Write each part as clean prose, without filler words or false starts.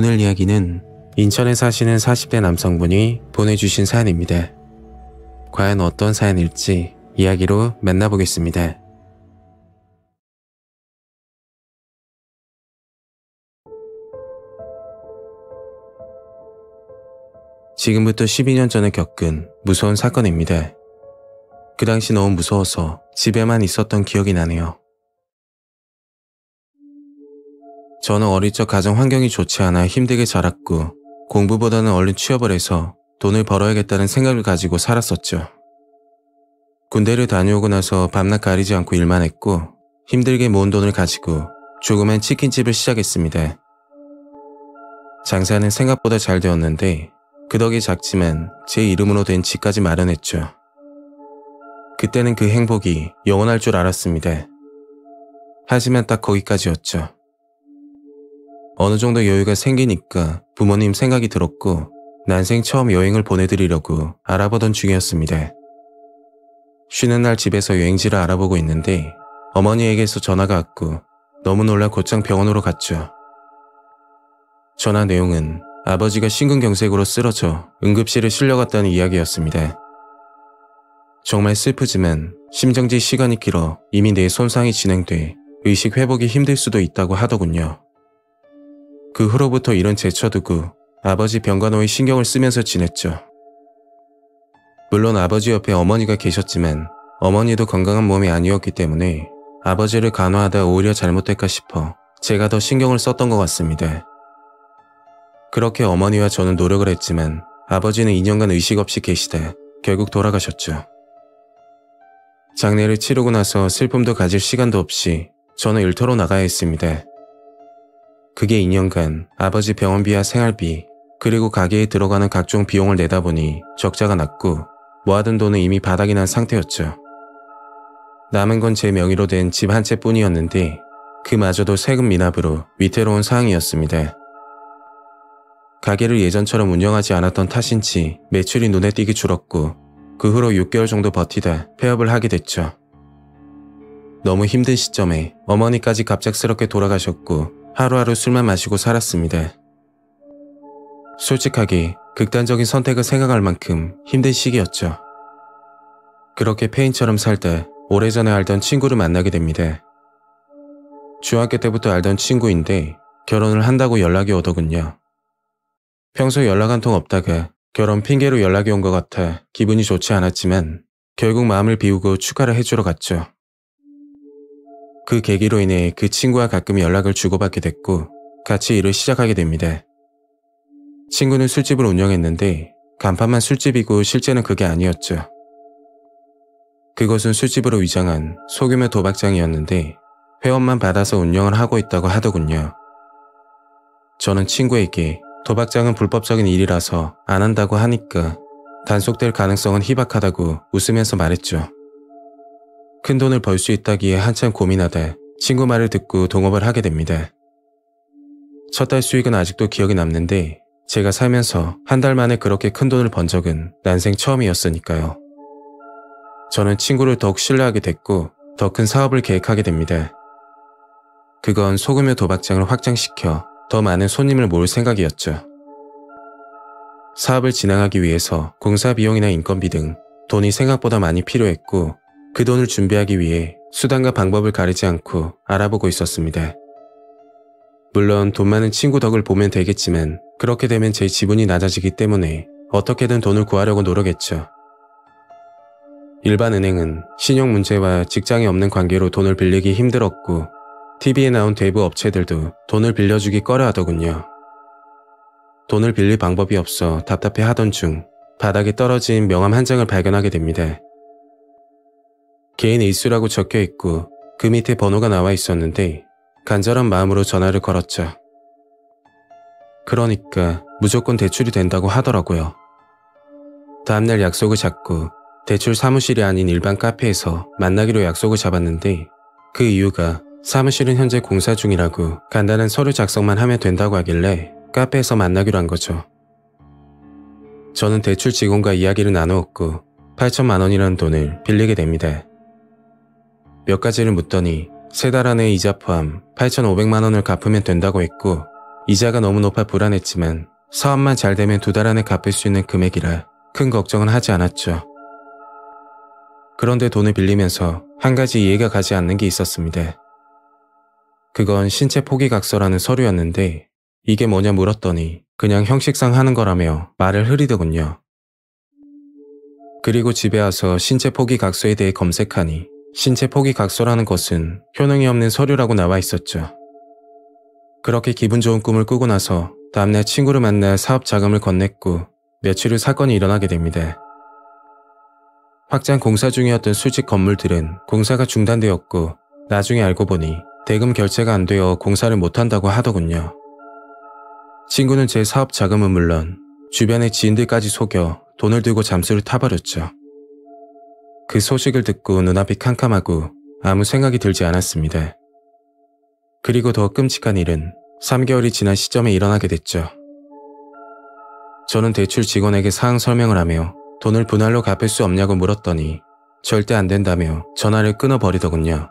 오늘 이야기는 인천에 사시는 40대 남성분이 보내주신 사연입니다. 과연 어떤 사연일지 이야기로 만나보겠습니다. 지금부터 12년 전에 겪은 무서운 사건입니다. 그 당시 너무 무서워서 집에만 있었던 기억이 나네요. 저는 어릴 적 가정 환경이 좋지 않아 힘들게 자랐고 공부보다는 얼른 취업을 해서 돈을 벌어야겠다는 생각을 가지고 살았었죠. 군대를 다녀오고 나서 밤낮 가리지 않고 일만 했고 힘들게 모은 돈을 가지고 조그만 치킨집을 시작했습니다. 장사는 생각보다 잘 되었는데 그 덕에 작지만 제 이름으로 된 집까지 마련했죠. 그때는 그 행복이 영원할 줄 알았습니다. 하지만 딱 거기까지였죠. 어느 정도 여유가 생기니까 부모님 생각이 들었고 난생 처음 여행을 보내드리려고 알아보던 중이었습니다. 쉬는 날 집에서 여행지를 알아보고 있는데 어머니에게서 전화가 왔고 너무 놀라 곧장 병원으로 갔죠. 전화 내용은 아버지가 심근경색으로 쓰러져 응급실에 실려갔다는 이야기였습니다. 정말 슬프지만 심정지 시간이 길어 이미 뇌 손상이 진행돼 의식 회복이 힘들 수도 있다고 하더군요. 그 후로부터 일은 제쳐두고 아버지 병간호에 신경을 쓰면서 지냈죠. 물론 아버지 옆에 어머니가 계셨지만 어머니도 건강한 몸이 아니었기 때문에 아버지를 간호하다 오히려 잘못될까 싶어 제가 더 신경을 썼던 것 같습니다. 그렇게 어머니와 저는 노력을 했지만 아버지는 2년간 의식 없이 계시다 결국 돌아가셨죠. 장례를 치르고 나서 슬픔도 가질 시간도 없이 저는 일터로 나가야 했습니다. 그게 2년간 아버지 병원비와 생활비 그리고 가게에 들어가는 각종 비용을 내다 보니 적자가 났고 모아둔 돈은 이미 바닥이 난 상태였죠. 남은 건 제 명의로 된 집 한 채뿐이었는데 그마저도 세금 미납으로 위태로운 상황이었습니다. 가게를 예전처럼 운영하지 않았던 탓인지 매출이 눈에 띄게 줄었고 그 후로 6개월 정도 버티다 폐업을 하게 됐죠. 너무 힘든 시점에 어머니까지 갑작스럽게 돌아가셨고 하루하루 술만 마시고 살았습니다. 솔직하게 극단적인 선택을 생각할 만큼 힘든 시기였죠. 그렇게 폐인처럼 살다 오래전에 알던 친구를 만나게 됩니다. 중학교 때부터 알던 친구인데 결혼을 한다고 연락이 오더군요. 평소 연락 한 통 없다가 결혼 핑계로 연락이 온 것 같아 기분이 좋지 않았지만 결국 마음을 비우고 축하를 해주러 갔죠. 그 계기로 인해 그 친구와 가끔 연락을 주고받게 됐고 같이 일을 시작하게 됩니다. 친구는 술집을 운영했는데 간판만 술집이고 실제는 그게 아니었죠. 그것은 술집으로 위장한 소규모 도박장이었는데 회원만 받아서 운영을 하고 있다고 하더군요. 저는 친구에게 도박장은 불법적인 일이라서 안 한다고 하니까 단속될 가능성은 희박하다고 웃으면서 말했죠. 큰 돈을 벌 수 있다기에 한참 고민하다 친구 말을 듣고 동업을 하게 됩니다. 첫 달 수익은 아직도 기억이 남는데 제가 살면서 한 달 만에 그렇게 큰 돈을 번 적은 난생 처음이었으니까요. 저는 친구를 더욱 신뢰하게 됐고 더 큰 사업을 계획하게 됩니다. 그건 소규모 도박장을 확장시켜 더 많은 손님을 모을 생각이었죠. 사업을 진행하기 위해서 공사 비용이나 인건비 등 돈이 생각보다 많이 필요했고 그 돈을 준비하기 위해 수단과 방법을 가리지 않고 알아보고 있었습니다. 물론 돈 많은 친구 덕을 보면 되겠지만 그렇게 되면 제 지분이 낮아지기 때문에 어떻게든 돈을 구하려고 노력했죠. 일반 은행은 신용 문제와 직장이 없는 관계로 돈을 빌리기 힘들었고 TV에 나온 대부 업체들도 돈을 빌려주기 꺼려하더군요. 돈을 빌릴 방법이 없어 답답해 하던 중 바닥에 떨어진 명함 한 장을 발견하게 됩니다. 개인 일수라고 적혀있고 그 밑에 번호가 나와 있었는데 간절한 마음으로 전화를 걸었죠. 그러니까 무조건 대출이 된다고 하더라고요. 다음날 약속을 잡고 대출 사무실이 아닌 일반 카페에서 만나기로 약속을 잡았는데 그 이유가 사무실은 현재 공사 중이라고 간단한 서류 작성만 하면 된다고 하길래 카페에서 만나기로 한 거죠. 저는 대출 직원과 이야기를 나누었고 8천만 원이라는 돈을 빌리게 됩니다. 몇 가지를 묻더니 3달 안에 이자 포함 8,500만 원을 갚으면 된다고 했고 이자가 너무 높아 불안했지만 사업만 잘 되면 2달 안에 갚을 수 있는 금액이라 큰 걱정은 하지 않았죠. 그런데 돈을 빌리면서 한 가지 이해가 가지 않는 게 있었습니다. 그건 신체 포기각서라는 서류였는데 이게 뭐냐 물었더니 그냥 형식상 하는 거라며 말을 흐리더군요. 그리고 집에 와서 신체 포기각서에 대해 검색하니 신체 포기각서라는 것은 효능이 없는 서류라고 나와 있었죠. 그렇게 기분 좋은 꿈을 꾸고 나서 다음날 친구를 만나 사업 자금을 건넸고 며칠 후 사건이 일어나게 됩니다. 확장 공사 중이었던 수직 건물들은 공사가 중단되었고 나중에 알고 보니 대금 결제가 안 되어 공사를 못한다고 하더군요. 친구는 제 사업 자금은 물론 주변의 지인들까지 속여 돈을 들고 잠수를 타버렸죠. 그 소식을 듣고 눈앞이 캄캄하고 아무 생각이 들지 않았습니다. 그리고 더 끔찍한 일은 3개월이 지난 시점에 일어나게 됐죠. 저는 대출 직원에게 사항 설명을 하며 돈을 분할로 갚을 수 없냐고 물었더니 절대 안 된다며 전화를 끊어버리더군요.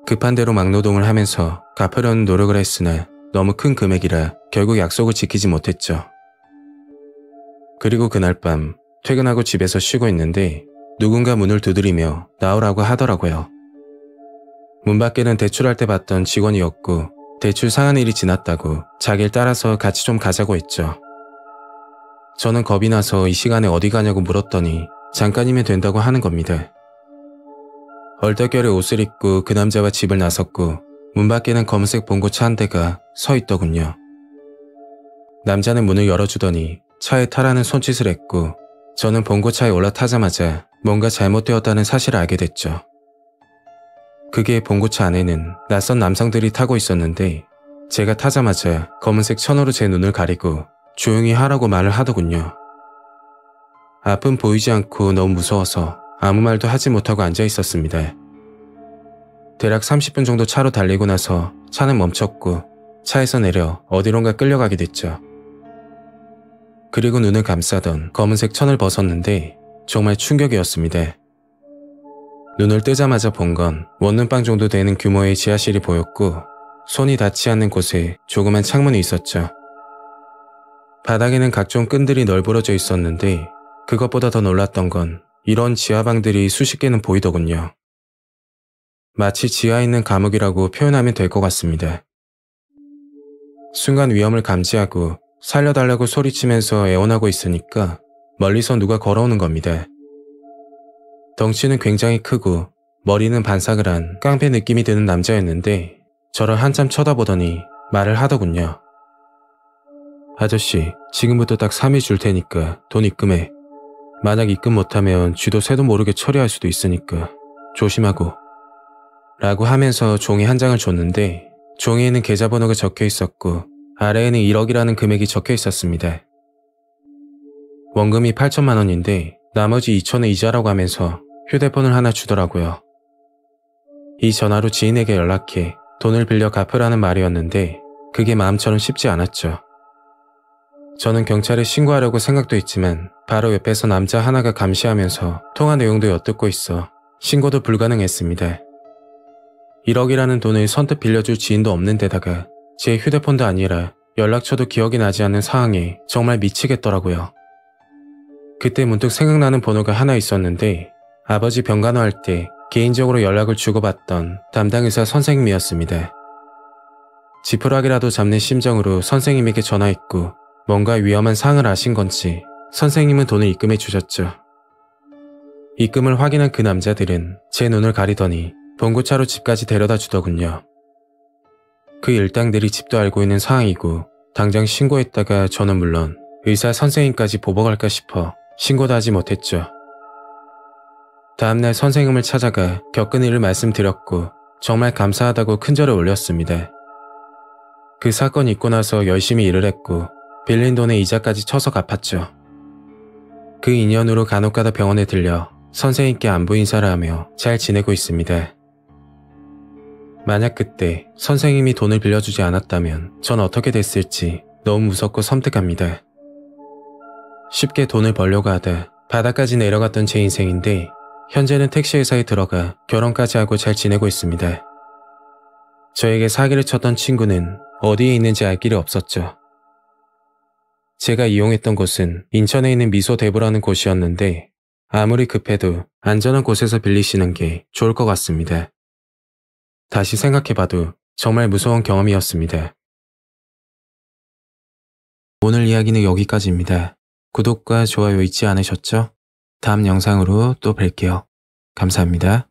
급한 대로 막노동을 하면서 갚으려는 노력을 했으나 너무 큰 금액이라 결국 약속을 지키지 못했죠. 그리고 그날 밤 퇴근하고 집에서 쉬고 있는데 누군가 문을 두드리며 나오라고 하더라고요. 문 밖에는 대출할 때 봤던 직원이었고 대출 상한 일이 지났다고 자기를 따라서 같이 좀 가자고 했죠. 저는 겁이 나서 이 시간에 어디 가냐고 물었더니 잠깐이면 된다고 하는 겁니다. 얼떨결에 옷을 입고 그 남자와 집을 나섰고 문 밖에는 검은색 봉고차 한 대가 서 있더군요. 남자는 문을 열어주더니 차에 타라는 손짓을 했고 저는 봉고차에 올라타자마자 뭔가 잘못되었다는 사실을 알게 됐죠. 그게 봉고차 안에는 낯선 남성들이 타고 있었는데 제가 타자마자 검은색 천으로 제 눈을 가리고 조용히 하라고 말을 하더군요. 앞은 보이지 않고 너무 무서워서 아무 말도 하지 못하고 앉아 있었습니다. 대략 30분 정도 차로 달리고 나서 차는 멈췄고 차에서 내려 어디론가 끌려가게 됐죠. 그리고 눈을 감싸던 검은색 천을 벗었는데 정말 충격이었습니다. 눈을 뜨자마자 본 건 원룸방 정도 되는 규모의 지하실이 보였고 손이 닿지 않는 곳에 조그만 창문이 있었죠. 바닥에는 각종 끈들이 널브러져 있었는데 그것보다 더 놀랐던 건 이런 지하방들이 수십 개는 보이더군요. 마치 지하에 있는 감옥이라고 표현하면 될 것 같습니다. 순간 위험을 감지하고 살려달라고 소리치면서 애원하고 있으니까 멀리서 누가 걸어오는 겁니다. 덩치는 굉장히 크고 머리는 반삭을 한 깡패 느낌이 드는 남자였는데 저를 한참 쳐다보더니 말을 하더군요. 아저씨, 지금부터 딱 3일 줄 테니까 돈 입금해. 만약 입금 못하면 쥐도 새도 모르게 처리할 수도 있으니까 조심하고. 라고 하면서 종이 한 장을 줬는데 종이에는 계좌번호가 적혀 있었고 아래에는 1억이라는 금액이 적혀 있었습니다. 원금이 8천만 원인데 나머지 2천은 이자라고 하면서 휴대폰을 하나 주더라고요. 이 전화로 지인에게 연락해 돈을 빌려 갚으라는 말이었는데 그게 마음처럼 쉽지 않았죠. 저는 경찰에 신고하려고 생각도 했지만 바로 옆에서 남자 하나가 감시하면서 통화 내용도 엿듣고 있어 신고도 불가능했습니다. 1억이라는 돈을 선뜻 빌려줄 지인도 없는 데다가 제 휴대폰도 아니라 연락처도 기억이 나지 않는 상황에 정말 미치겠더라고요. 그때 문득 생각나는 번호가 하나 있었는데 아버지 병간호할 때 개인적으로 연락을 주고받던 담당 의사 선생님이었습니다. 지푸라기라도 잡는 심정으로 선생님에게 전화했고 뭔가 위험한 사항을 아신 건지 선생님은 돈을 입금해 주셨죠. 입금을 확인한 그 남자들은 제 눈을 가리더니 봉고차로 집까지 데려다 주더군요. 그 일당들이 집도 알고 있는 상황이고 당장 신고했다가 저는 물론 의사 선생님까지 보복할까 싶어 신고도 하지 못했죠. 다음날 선생님을 찾아가 겪은 일을 말씀드렸고 정말 감사하다고 큰절을 올렸습니다. 그 사건 있고 나서 열심히 일을 했고 빌린 돈에 이자까지 쳐서 갚았죠. 그 인연으로 간혹가다 병원에 들려 선생님께 안부 인사를 하며 잘 지내고 있습니다. 만약 그때 선생님이 돈을 빌려주지 않았다면 전 어떻게 됐을지 너무 무섭고 섬뜩합니다. 쉽게 돈을 벌려고 하다 바닥까지 내려갔던 제 인생인데 현재는 택시회사에 들어가 결혼까지 하고 잘 지내고 있습니다. 저에게 사기를 쳤던 친구는 어디에 있는지 알 길이 없었죠. 제가 이용했던 곳은 인천에 있는 미소대부라는 곳이었는데 아무리 급해도 안전한 곳에서 빌리시는 게 좋을 것 같습니다. 다시 생각해봐도 정말 무서운 경험이었습니다. 오늘 이야기는 여기까지입니다. 구독과 좋아요 잊지 않으셨죠? 다음 영상으로 또 뵐게요. 감사합니다.